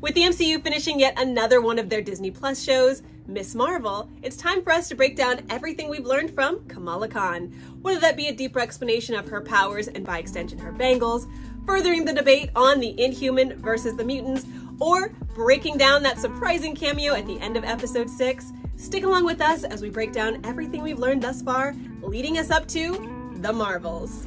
With the MCU finishing yet another one of their Disney Plus shows, Ms. Marvel, it's time for us to break down everything we've learned from Kamala Khan, whether that be a deeper explanation of her powers and by extension her bangles, furthering the debate on the Inhuman versus the mutants, or breaking down that surprising cameo at the end of episode 6. Stick along with us as we break down everything we've learned thus far, leading us up to the Marvels.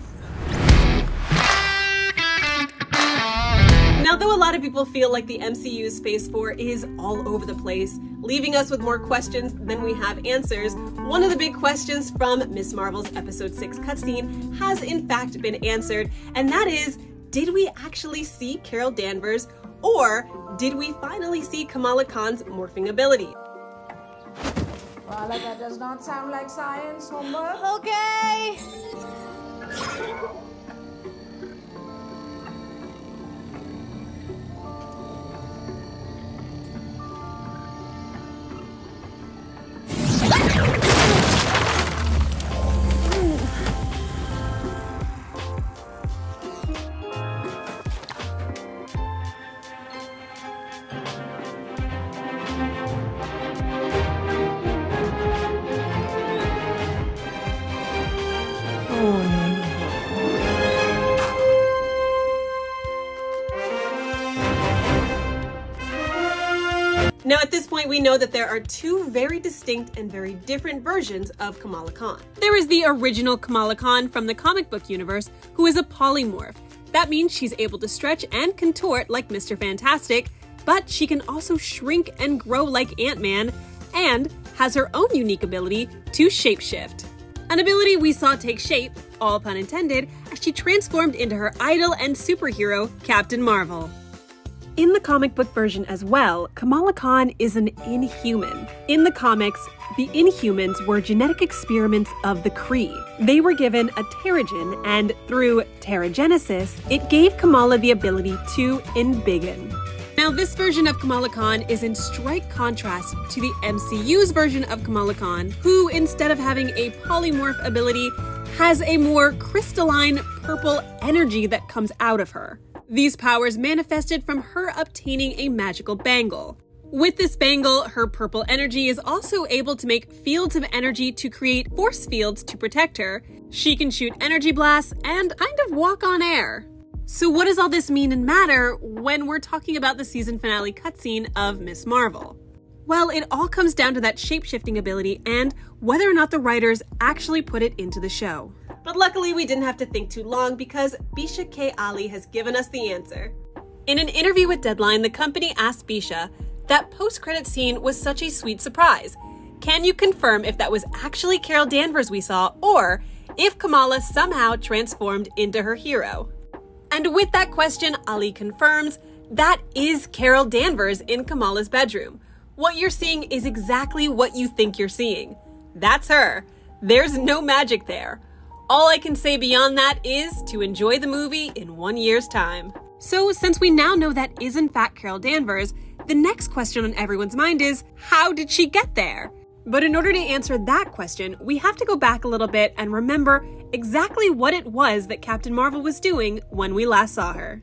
Now, though a lot of people feel like the MCU's Phase 4 is all over the place, leaving us with more questions than we have answers, one of the big questions from Ms. Marvel's Episode 6 cutscene has in fact been answered, and that is, did we actually see Carol Danvers, or did we finally see Kamala Khan's morphing ability? Well, that does not sound like science homework. Okay. Now at this point we know that there are two very distinct and very different versions of Kamala Khan. There is the original Kamala Khan from the comic book universe, who is a polymorph. That means she's able to stretch and contort like Mr. Fantastic, but she can also shrink and grow like Ant-Man, and has her own unique ability to shapeshift. An ability we saw take shape, all pun intended, as she transformed into her idol and superhero, Captain Marvel. In the comic book version as well, Kamala Khan is an Inhuman. In the comics, the Inhumans were genetic experiments of the Kree. They were given a Terrigen, and through Terrigenesis, it gave Kamala the ability to embiggen. Now, this version of Kamala Khan is in strike contrast to the MCU's version of Kamala Khan, who, instead of having a polymorph ability, has a more crystalline purple energy that comes out of her. These powers manifested from her obtaining a magical bangle. With this bangle, her purple energy is also able to make fields of energy to create force fields to protect her. She can shoot energy blasts and kind of walk on air. So what does all this mean and matter when we're talking about the season finale cutscene of Ms. Marvel? Well, it all comes down to that shape-shifting ability and whether or not the writers actually put it into the show. But luckily we didn't have to think too long because Bisha K. Ali has given us the answer. In an interview with Deadline, the company asked Bisha, that post-credit scene was such a sweet surprise. Can you confirm if that was actually Carol Danvers we saw, or if Kamala somehow transformed into her hero? And with that question, Ali confirms that is Carol Danvers in Kamala's bedroom. What you're seeing is exactly what you think you're seeing. That's her. There's no magic there. All I can say beyond that is to enjoy the movie in 1 year's time. So since we now know that is in fact Carol Danvers, the next question on everyone's mind is, how did she get there? But in order to answer that question, we have to go back a little bit and remember exactly what it was that Captain Marvel was doing when we last saw her.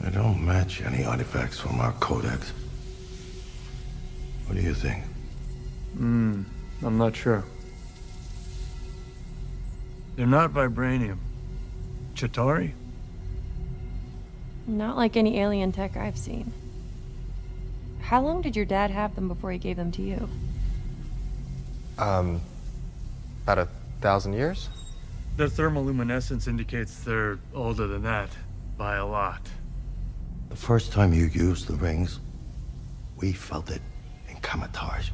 They don't match any artifacts from our codex. What do you think? I'm not sure. They're not vibranium. Chitauri? Not like any alien tech I've seen. How long did your dad have them before he gave them to you? About 1,000 years? Their thermoluminescence indicates they're older than that, by a lot. The first time you used the rings, we felt it in Kamatage.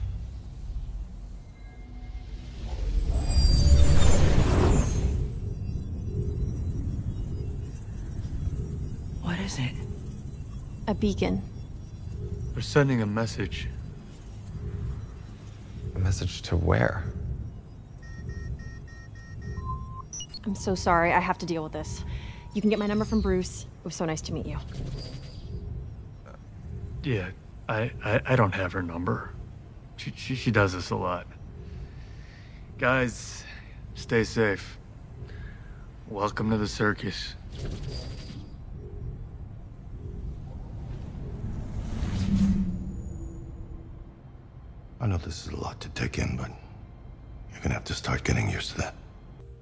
What is it? A beacon. They're sending a message. A message to where? I'm so sorry, I have to deal with this. You can get my number from Bruce. It was so nice to meet you. Yeah, I don't have her number. She does this a lot. Guys, stay safe. Welcome to the circus. I know this is a lot to take in, but you're gonna have to start getting used to that.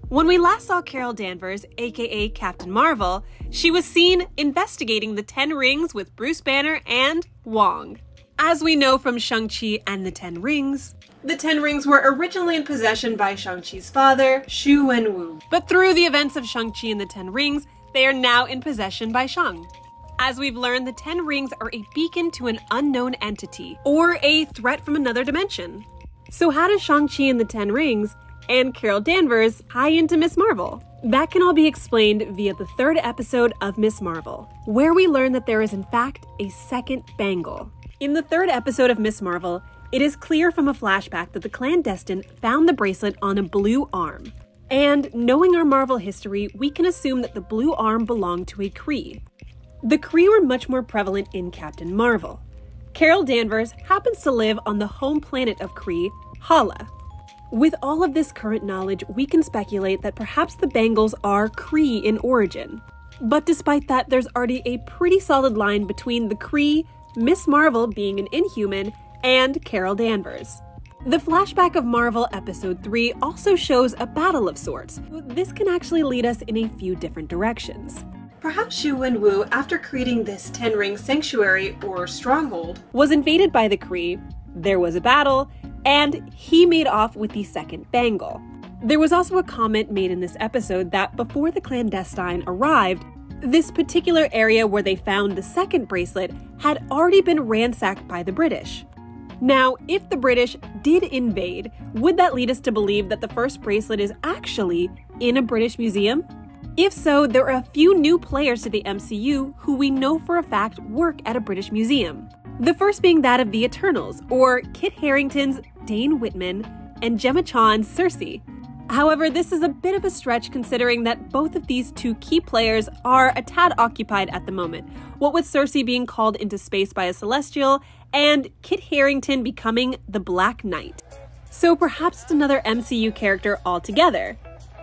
When we last saw Carol Danvers, aka Captain Marvel, she was seen investigating the 10 Rings with Bruce Banner and Wong. As we know from Shang-Chi and the 10 Rings, the 10 Rings were originally in possession by Shang-Chi's father, Xu Wenwu. But through the events of Shang-Chi and the 10 Rings, they are now in possession by Shang. As we've learned, the 10 Rings are a beacon to an unknown entity, or a threat from another dimension. So how does Shang-Chi and the 10 Rings and Carol Danvers tie into Miss Marvel? That can all be explained via the 3rd episode of Miss Marvel, where we learn that there is in fact a second bangle. In the 3rd episode of Miss Marvel, it is clear from a flashback that the clandestine found the bracelet on a blue arm. And knowing our Marvel history, we can assume that the blue arm belonged to a Kree. The Kree were much more prevalent in Captain Marvel. Carol Danvers happens to live on the home planet of Kree, Hala. With all of this current knowledge, we can speculate that perhaps the bangles are Kree in origin. But despite that, there's already a pretty solid line between the Kree, Miss Marvel being an Inhuman, and Carol Danvers. The flashback of Marvel Episode 3 also shows a battle of sorts. This can actually lead us in a few different directions. Perhaps Xu Wenwu, after creating this 10-ring sanctuary or stronghold, was invaded by the Kree, there was a battle, and he made off with the second bangle. There was also a comment made in this episode that before the clandestine arrived, this particular area where they found the second bracelet had already been ransacked by the British. Now, if the British did invade, would that lead us to believe that the first bracelet is actually in a British museum? If so, there are a few new players to the MCU who we know for a fact work at a British museum. The first being that of the Eternals, or Kit Harington's Dane Whitman and Gemma Chan's Cersei. However, this is a bit of a stretch considering that both of these two key players are a tad occupied at the moment, what with Cersei being called into space by a Celestial and Kit Harington becoming the Black Knight. So perhaps it's another MCU character altogether.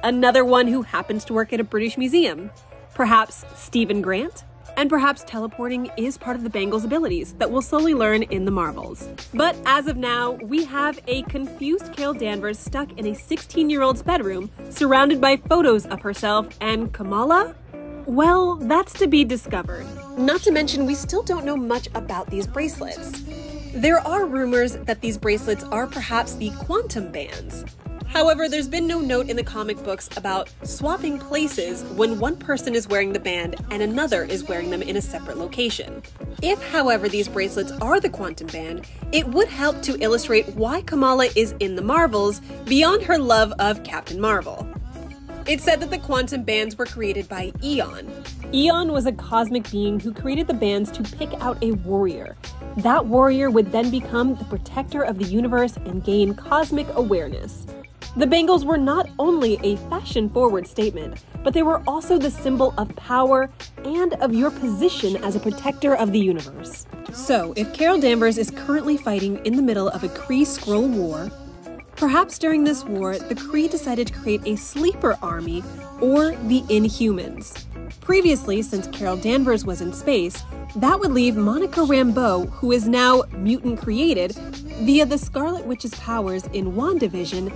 Another one who happens to work at a British museum. Perhaps Stephen Grant? And perhaps teleporting is part of the Bangle's abilities that we'll slowly learn in the Marvels. But as of now, we have a confused Carol Danvers stuck in a 16-year-old's bedroom, surrounded by photos of herself and Kamala? Well, that's to be discovered. Not to mention, we still don't know much about these bracelets. There are rumors that these bracelets are perhaps the quantum bands. However, there's been no note in the comic books about swapping places when one person is wearing the band and another is wearing them in a separate location. If, however, these bracelets are the quantum band, it would help to illustrate why Kamala is in the Marvels beyond her love of Captain Marvel. It's said that the quantum bands were created by Eon. Eon was a cosmic being who created the bands to pick out a warrior. That warrior would then become the protector of the universe and gain cosmic awareness. The bangles were not only a fashion-forward statement, but they were also the symbol of power and of your position as a protector of the universe. So, if Carol Danvers is currently fighting in the middle of a Kree-Skrull war, perhaps during this war, the Kree decided to create a sleeper army, or the Inhumans. Previously, since Carol Danvers was in space, that would leave Monica Rambeau, who is now mutant created, via the Scarlet Witch's powers in WandaVision,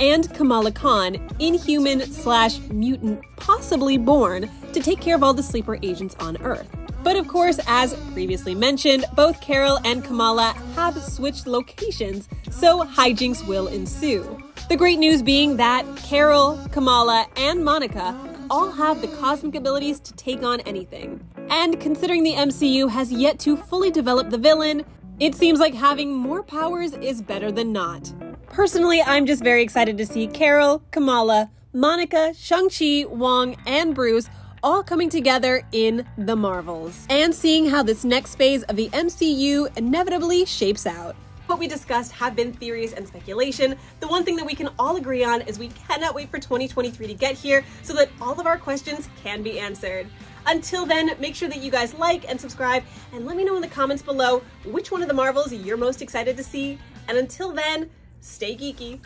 and kamalakhan, Inhuman/mutant, possibly born, to take care of all the sleeper agents on Earth. But of course, as previously mentioned, both Carol and Kamala have switched locations, so hijinks will ensue. The great news being that Carol, Kamala, and Monica all have the cosmic abilities to take on anything. And considering the MCU has yet to fully develop the villain, it seems like having more powers is better than not. Personally, I'm just very excited to see Carol, Kamala, Monica, Shang-Chi, Wong, and Bruce all coming together in the Marvels, and seeing how this next phase of the MCU inevitably shapes out. What we discussed have been theories and speculation. The one thing that we can all agree on is we cannot wait for 2023 to get here so that all of our questions can be answered. Until then, make sure that you guys like and subscribe, and let me know in the comments below which one of the Marvels you're most excited to see. And until then, stay geeky.